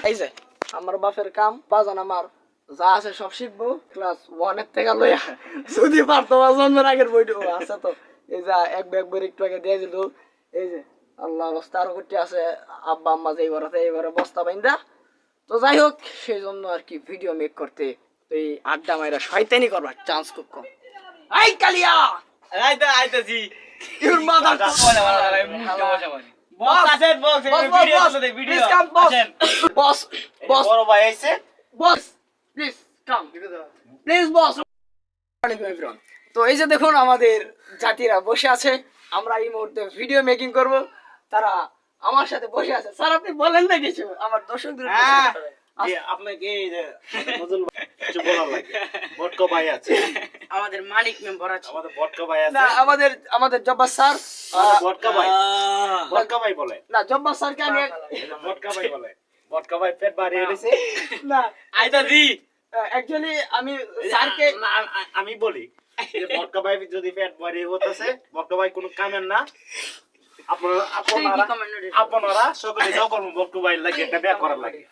এই যে আমার বাপের কাম বাজান আমার যা আছে সব শিখবো ক্লাস 1 এর থেকে লইয়া যদি পারতো জন্মের আগের বইটা আছে তো এই যে এক ব্যাগ বই একটু আগে দিয়ে দিল এই যে আল্লাহ অবস্থা আরো করতে আছে আব্বা আম্মা যে এইবারে বস্তা বাইন্দা তো যাই হোক সেই জন্য আর কি ভিডিও মেক করতে এই আড্ডা মাইরা শয়তানি করবার চান্স খুব কম। এই কালিয়া আইতাছি ইউর মাদার বস আসেন বস ভিডিও চলে ভিডিও আসেন বস বস বড় ভাই আইছে বস প্লিজ কাম প্লিজ বস। তো এই যে দেখুন আমাদের জাতিরা বসে আছে, আমরা এই মুহূর্তে ভিডিও মেকিং করব, তারা আমার সাথে বসে আছে। স্যার আপনি বলেন না কিছু আমার দর্শকদের আপনাকে মজুল কিছু বলার লাগে বটকা ভাই আছে আমাদের মালিক মেম্বার আছে আমাদের বটকা ভাই আছে না আমাদের জব্বার স্যার বটকা ভাই বলে না জব্বার স্যারকে আমি বটকা ভাই বলে বটকা ভাই পেট বাড়িয়ে গেছে না আইতাছি অ্যাকচুয়ালি আমি স্যারকে আমি বলি যে বটকা ভাই যদি পেট বাড়িয়ে হতেছে বটকা ভাই কোনো কামের না আপনারা সকলে যখন বটকা ভাই লাগে একটা বিয়ে করার লাগে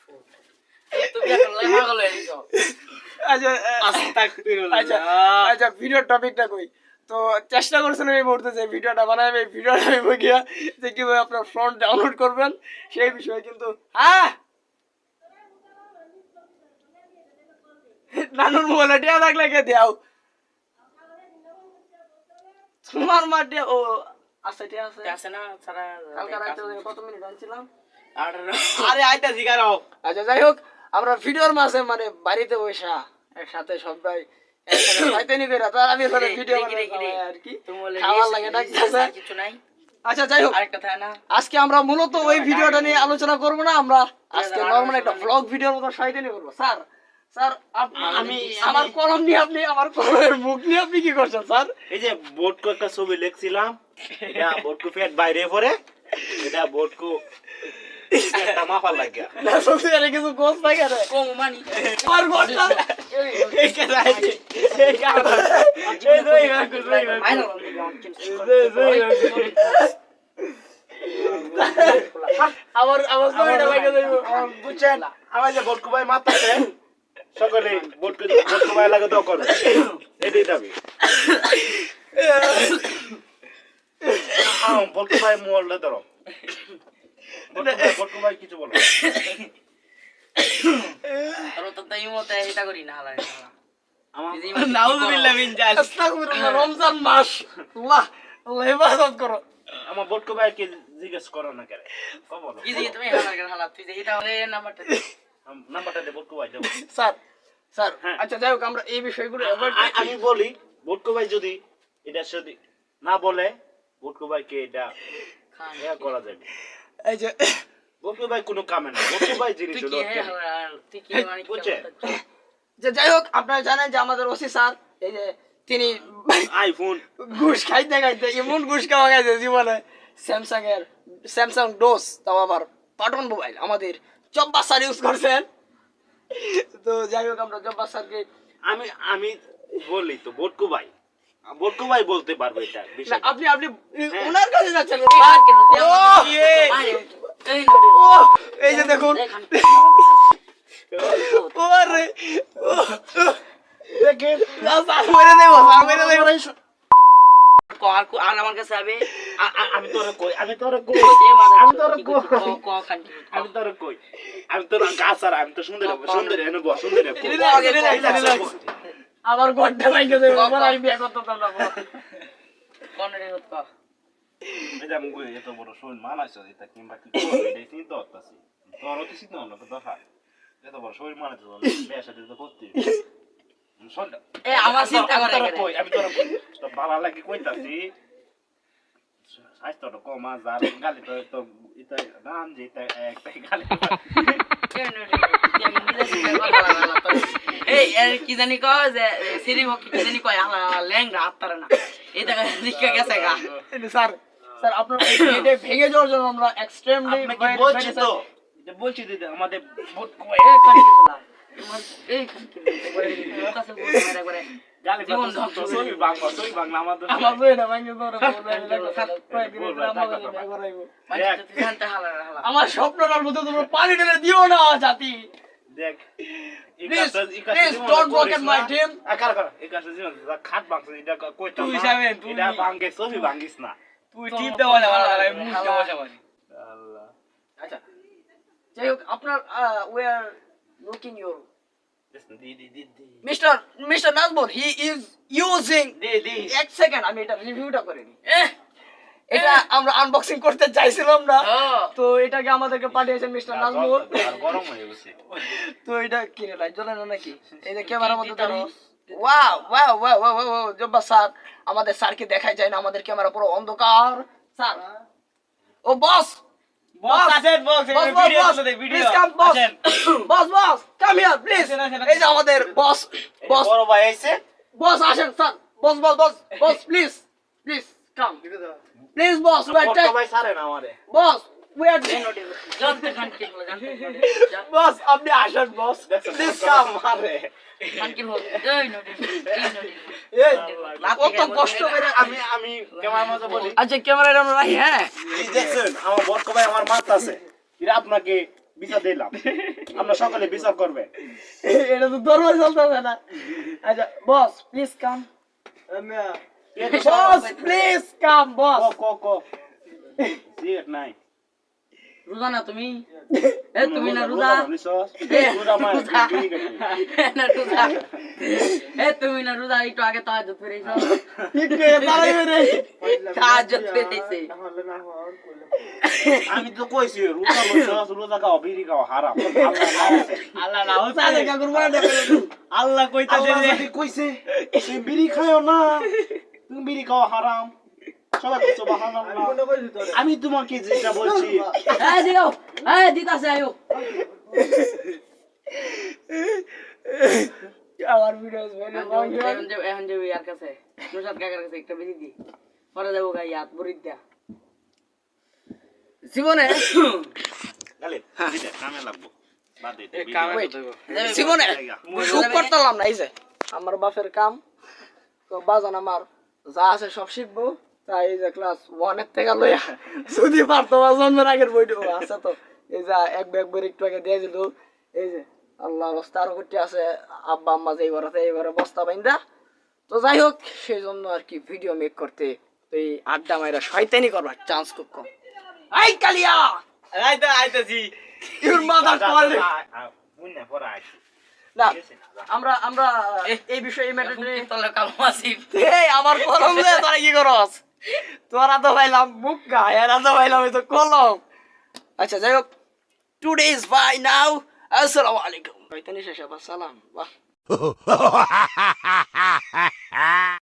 আচ্ছা ভিডিও টপিকটা কই তো চেষ্টা করছিলাম এই মুহূর্তে যে ভিডিওটা বানাবে এই ভিডিওটা আমি গিয়া যে কিভাবে আপনার ফ্রন্ট ডাউনলোড করবেন সেই বিষয়ে কিন্তু নানুর মোবাইলে টিয়া থাকলে কে দেও তোমার মাঠে ও আছে টিয়া আছে না সারা কালকে রাতে কত মিনিট আনছিলাম আরে আইতাছি কারো আচ্ছা যাই হোক আমরা ভিডিওর মাঝে মানে বাড়িতে বসা একসাথে সবাই শয়তানি কইরা তো আমি এখানে ভিডিও বানাই আর কি খাওয়ার লাগে ডাকতেছে কিছু নাই। আচ্ছা যাই হোক আরেকটা থাকে না আজকে আমরা মূলত ওই ভিডিওটা নিয়ে আলোচনা করব না, আমরা আজকে নরমাল একটা ব্লগ ভিডিওর মতো শয়তানি করব। স্যার স্যার আমি আমার কলম নিয়ে আপনি আমার কলমের মুখ নিয়ে আপনি কি করছেন স্যার? এই যে বোর্ডকো একটা ছবি লিখছিলাম এটা বোর্ডকো ফেট বাইরে পড়ে এটা বোর্ডকো একটা মাফা লাগে না সত্যি আরে কিছু গোস লাগে রে কম মানি আর গোটা এই কে রাইছে এই কাটা এই দুই আমার ছবিটা লাগে যাইবো বুঝছেন আমার যে বোর্ডকো ভাই মাথাতে সকলে বোর্ডকো ভাই লাগে দাও করবে এটাই দাবি বোর্ডকো ভাই মোবাইলটা ধরো বোর্ডকো ভাই কিছু বলো আর তো তাই মতে এটা করি না হালা আমার নাউজুবিল্লাহ মিন জাল আস্তাগফিরুল্লাহ রমজান মাস আল্লাহ আল্লাহ ইবাদত করো আমার বোর্ডকো ভাই কি জিজ্ঞেস করো না কেন কব বলো কি যে তুমি হালা তুই যে এটা হলে নাম্বারটা দে বোর্ডকো ভাই দাও স্যার স্যার আচ্ছা যাই হোক আমরা এই বিষয়গুলো আমি বলি বোর্ডকো ভাই যদি এটা যদি না বলে বোর্ডকো ভাইকে এটা করা যাবে এই যে বোর্ডকো ভাই কোনো কামে না বোর্ডকো ভাই জিনিস হলো তুই কি মানে বুঝছে যে যাই হোক আপনারা জানেন যে আমাদের ওসি স্যার এই যে তিনি আইফোন ঘুষ খাইতে খাইতে এমন ঘুষ খাওয়া গেছে জীবনে স্যামসাং ডোস তাও আবার বাটন মোবাইল আমাদের জব্বার স্যার ইউজ করছেন। তো যাই হোক আমরা জব্বার স্যারকে আমি বলি তো বোর্ডকো ভাই বলতে পারবে এটা বিষয় আপনি ওনার কাছে যাচ্ছেন এই যে দেখুন ওরে দেখেন মেরে দেবো আর আমার কাছে আবে আমি তোরে কই আমি তোরে গাছ আর আমি তো সুন্দর এনে বস সুন্দর আমার গড্ডা লাগে দেব আমার আমি বিয়ে করতে পারলাম না কোন রে হত এটা আমি কই এত বড় শোন মানাইছ এটা কিংবা কি করবে এটা চিন্তা করতেছি তোর তো চিন্তা না তো দেখা এত বড় শরীর মানাইছ বিয়ে সাথে তো করতে শোন এ আমার চিন্তা করে আমি তোর তো ভালো লাগে কইতাছি স্বাস্থ্যটা কমা যার গালি তো এটা নাম যে এটা একটা গালি এই এর কি জানি কয় যে সিরি হকি কি জানি কয় আলা ল্যাংড়া আত্তারে না এই দেখা লিখে গেছে গা স্যার আপনার এটা ভেঙে যাওয়ার জন্য আমরা এক্সট্রিমলি বলছি তো এটা বলছি দিদি আমাদের বোর্ড কয় এই কাছে বলে করে গালি জীবন জীবন ধ্বংস করে সই বাংলা আমাদের আমার বইটা ভাঙে ধরে আমার স্বপ্নটার মধ্যে তোমরা পানি ঢেলে দিও না জাতি দেখ Please, please don't broken my dream. আকার কর এই কাছে জীবন খাট বাংলা এটা কইতাম তুই না যাবে, তুই- এটা ভাঙে সবই ভাঙিস না তুই টিপ দেওয়া না ভালো লাগে মুখ দেওয়া যাবে আল্লাহ আচ্ছা যাই হোক আপনার we are looking your the Mr. Nazmur, he is using দি এক সেকেন্ড আমি এটা রিভিউটা করে নিই এটা আমরা আনবক্সিং করতে চাইছিলাম না তো এটাকে আমাদেরকে পাঠিয়েছেন মিস্টার নাজমুল আর গরম হয়ে গেছে তো এটা কিনে লাই জ্বলে না নাকি এই যে ক্যামেরার মধ্যে ধরো wow wow wow wow Jabba sir আমাদের স্যারকে দেখাই যায় না আমাদের ক্যামেরা পুরো অন্ধকার স্যার ও বস বস আসেন বস ভিডিও তো দেখ ভিডিও আসেন বস কাম হিয়ার প্লিজ এই যে আমাদের বস বড় ভাই আইছে বস আসেন sir boss please come please boss we are বড় ভাই সারে না আমারে বস উই আর জানতে খান কি হলো জানতে বস আপনি আসেন বস প্লিজ কাম মারে খান কি হলো এই নটি এই কত কষ্ট করে আমি ক্যামেরার মধ্যে বলি আচ্ছা ক্যামেরাটা আমরা রাখি হ্যাঁ এই দেখছেন আমার বড় ভাই আমার মাথা আছে এরা আপনাকে বিচার দিলাম আমরা সকালে বিচার করবে এটা তো দরবার চলতেছে না আচ্ছা বস প্লিজ কাম বস প্লিজ কাম বস ক সিট নাই রোজা না তুমি এ তুমি না রোজা রোজা মা না রোজা এ তুমি না রোজা একটু আগে তাহাজ্জুদ পড়েছো ঠিক করে দাঁড়াই রে তাহাজ্জুদ পড়েছে আমি তো কইছি রোজা খাও বিড়ি খাও হারাম আল্লাহ না হোসে সাদে কা করব না আল্লাহ কইতাছে যে কইছে তুমি বিড়ি খাও না তুমি বিড়ি খাও হারাম সবাই তো সুবহানাল্লাহ আমি তোমাকে যেটা বলছি এই দিও এই দিতাছে আয়ো আমার ভিডিও ভেরি লং এখন যে ইয়ার কাছে নুসাদ কাকার কাছে একটা বেশি দি পরে দেবো গাই হাত বরিদ দা জীবনে গালিব দিতে কামে লাগবো বাদ দে জীবনে সুখ করতাম না এই যে আমার বাপের কাম তো বাজান আমার যা আছে সব শিখবো তাই এই যে ক্লাস 1 এর থেকে লইয়া যদি পারতো জন্মের আগের বইটা আছে তো এই যে এক ব্যাগ বই একটু আগে দিয়ে দিল এই যে আল্লাহ রাস্তা আরো করতে আছে আব্বা আম্মা যে এইবারে বস্তা বাইন্দা তো যাই হোক সেই জন্য আর কি ভিডিও মেক করতে তো এই আড্ডা মাইরা শয়তানি করবার চান্স খুব কম এই কালিয়া আইতাছি ইউর মাদার কল বুঝনা পড়া আইছি না আমরা এই বিষয়ে এই ম্যাটারে তলে কালো আসি এই আমার কলম দে তোরা কি করস তোরা তো ভাইলাম মুখ গা এরা তো ভাইলাম এই তো কলম আচ্ছা যাই হোক টুডে ইজ বাই নাও আসসালামু আলাইকুম ভাই তনি শেষ সালাম বাহ